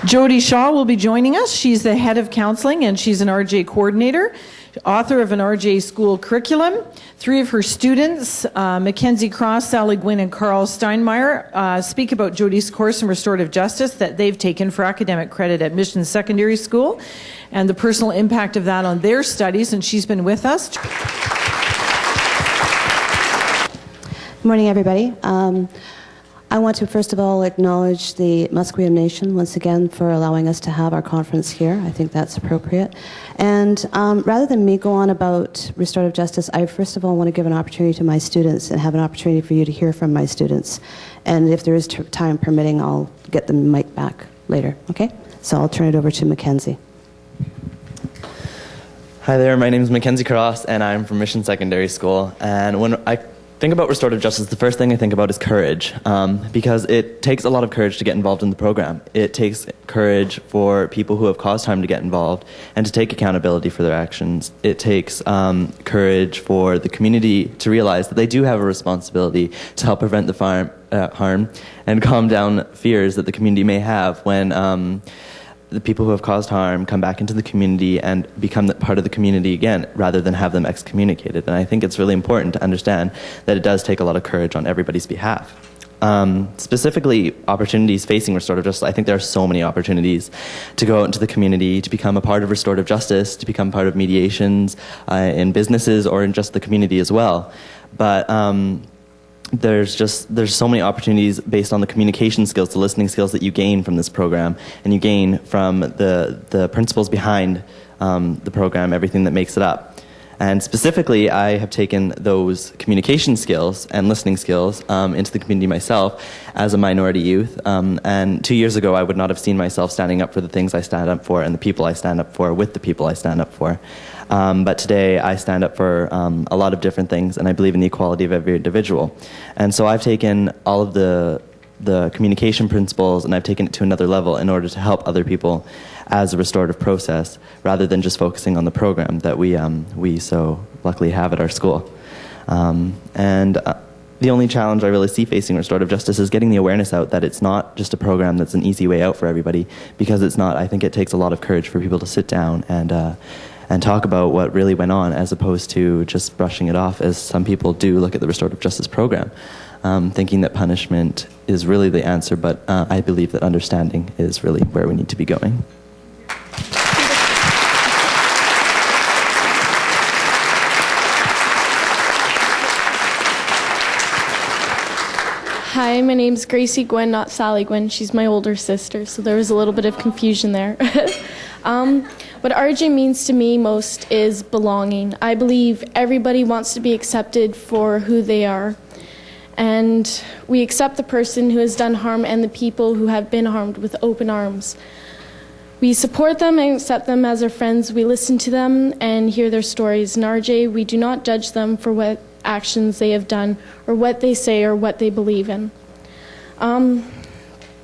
Jody Shaw will be joining us. She's the head of counseling and she's an RJ coordinator, author of an RJ school curriculum. 3 of her students, Mackenzie Cross, Gwyn, and Karl Steinmeier, speak about Jody's course in restorative justice that they've taken for academic credit at Mission Secondary School and the personal impact of that on their studies, and she's been with us. Good morning, everybody. I want to first of all acknowledge the Musqueam Nation once again for allowing us to have our conference here. I think that's appropriate. And rather than me go on about restorative justice, I first of all want to give an opportunity to my students and have an opportunity for you to hear from my students. And if there is time permitting, I'll get the mic back later, okay? So I'll turn it over to Mackenzie. Hi there, my name is Mackenzie Cross and I'm from Mission Secondary School. And when I think about restorative justice, the first thing I think about is courage, because it takes a lot of courage to get involved in the program. It takes courage for people who have caused harm to get involved and to take accountability for their actions. It takes courage for the community to realize that they do have a responsibility to help prevent the harm and calm down fears that the community may have when the people who have caused harm come back into the community and become part of the community again, rather than have them excommunicated. And I think it's really important to understand that it does take a lot of courage on everybody's behalf. Specifically, opportunities facing restorative justice, I think there are so many opportunities to go out into the community, to become a part of restorative justice, to become part of mediations in businesses or in just the community as well. But there's so many opportunities based on the communication skills, the listening skills that you gain from this program, and you gain from the principles behind the program, everything that makes it up. And specifically, I have taken those communication skills and listening skills into the community myself as a minority youth. And 2 years ago, I would not have seen myself standing up for the things I stand up for and the people I stand up for with the people I stand up for. But today, I stand up for a lot of different things, and I believe in the equality of every individual. And so I've taken all of the communication principles and I've taken it to another level in order to help other people as a restorative process, rather than just focusing on the program that we so luckily have at our school. The only challenge I really see facing restorative justice is getting the awareness out that it's not just a program that's an easy way out for everybody, because it's not. I think it takes a lot of courage for people to sit down and talk about what really went on, as opposed to just brushing it off, as some people do look at the restorative justice program, thinking that punishment is really the answer, but I believe that understanding is really where we need to be going. Hi, my name's Gracie Gwen, not Sally Gwen. She's my older sister, so there was a little bit of confusion there. What RJ means to me most is belonging. I believe everybody wants to be accepted for who they are. And we accept the person who has done harm and the people who have been harmed with open arms. We support them and accept them as our friends. We listen to them and hear their stories. In RJ, we do not judge them for what actions they have done or what they say or what they believe in.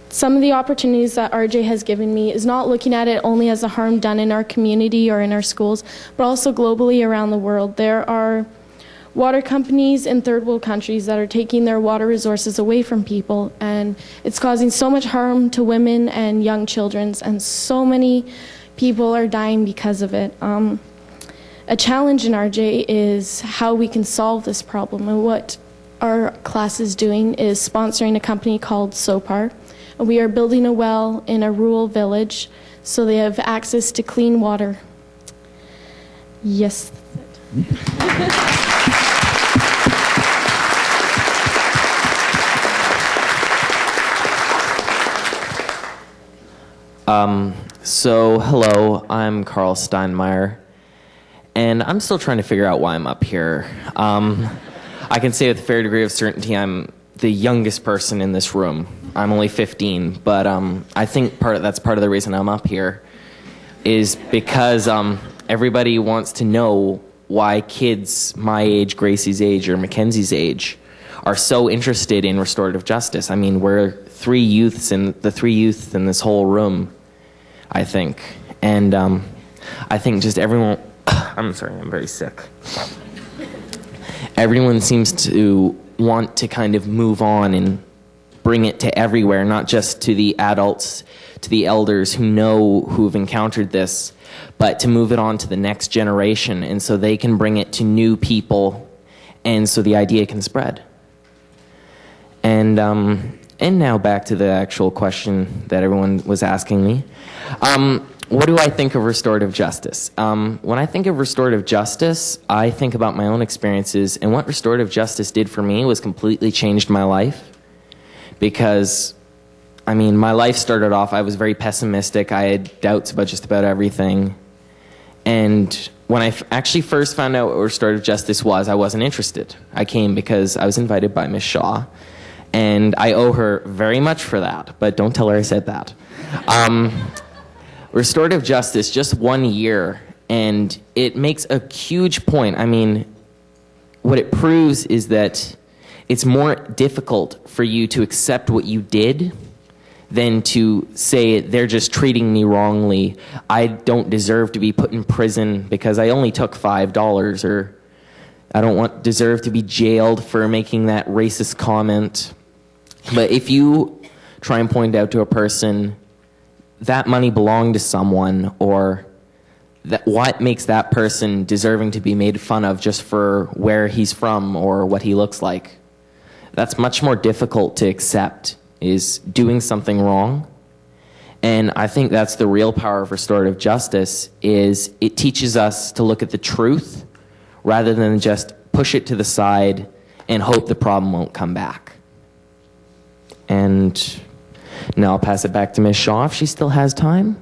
Some of the opportunities that RJ has given me is not looking at it only as a harm done in our community or in our schools, but also globally around the world. There are water companies in third world countries that are taking their water resources away from people, and it's causing so much harm to women and young children, and so many people are dying because of it. A challenge in RJ is how we can solve this problem, and what our class is doing is sponsoring a company called SOPAR. We are building a well in a rural village so they have access to clean water. Yes. So hello, I'm Karl Steinmeier, and I'm still trying to figure out why I'm up here. I can say with a fair degree of certainty I'm the youngest person in this room. I'm only 15, but I think that's part of the reason I'm up here is because everybody wants to know why kids my age, Gracie's age, or Mackenzie's age are so interested in restorative justice. I mean, we're the three youths in this whole room, I think. And I think just everyone... I'm sorry, I'm very sick. Everyone seems to want to kind of move on and bring it to everywhere, not just to the adults, to the elders who've encountered this, but to move it on to the next generation, and so they can bring it to new people, and so the idea can spread. And now back to the actual question that everyone was asking me. What do I think of restorative justice? When I think of restorative justice, I think about my own experiences, and what restorative justice did for me was completely changed my life. Because, I mean, my life started off, I was very pessimistic. I had doubts about just about everything. And when I actually first found out what restorative justice was, I wasn't interested. I came because I was invited by Miss Shaw, and I owe her very much for that, but don't tell her I said that. Restorative justice, just 1 year, and it makes a huge point. I mean, what it proves is that it's more difficult for you to accept what you did than to say, they're just treating me wrongly. I don't deserve to be put in prison because I only took $5, or I don't deserve to be jailed for making that racist comment. But if you try and point out to a person that money belonged to someone, or that what makes that person deserving to be made fun of just for where he's from or what he looks like, that's much more difficult to accept, is doing something wrong. And I think that's the real power of restorative justice, is it teaches us to look at the truth rather than just push it to the side and hope the problem won't come back. And now I'll pass it back to Ms. Shaw if she still has time.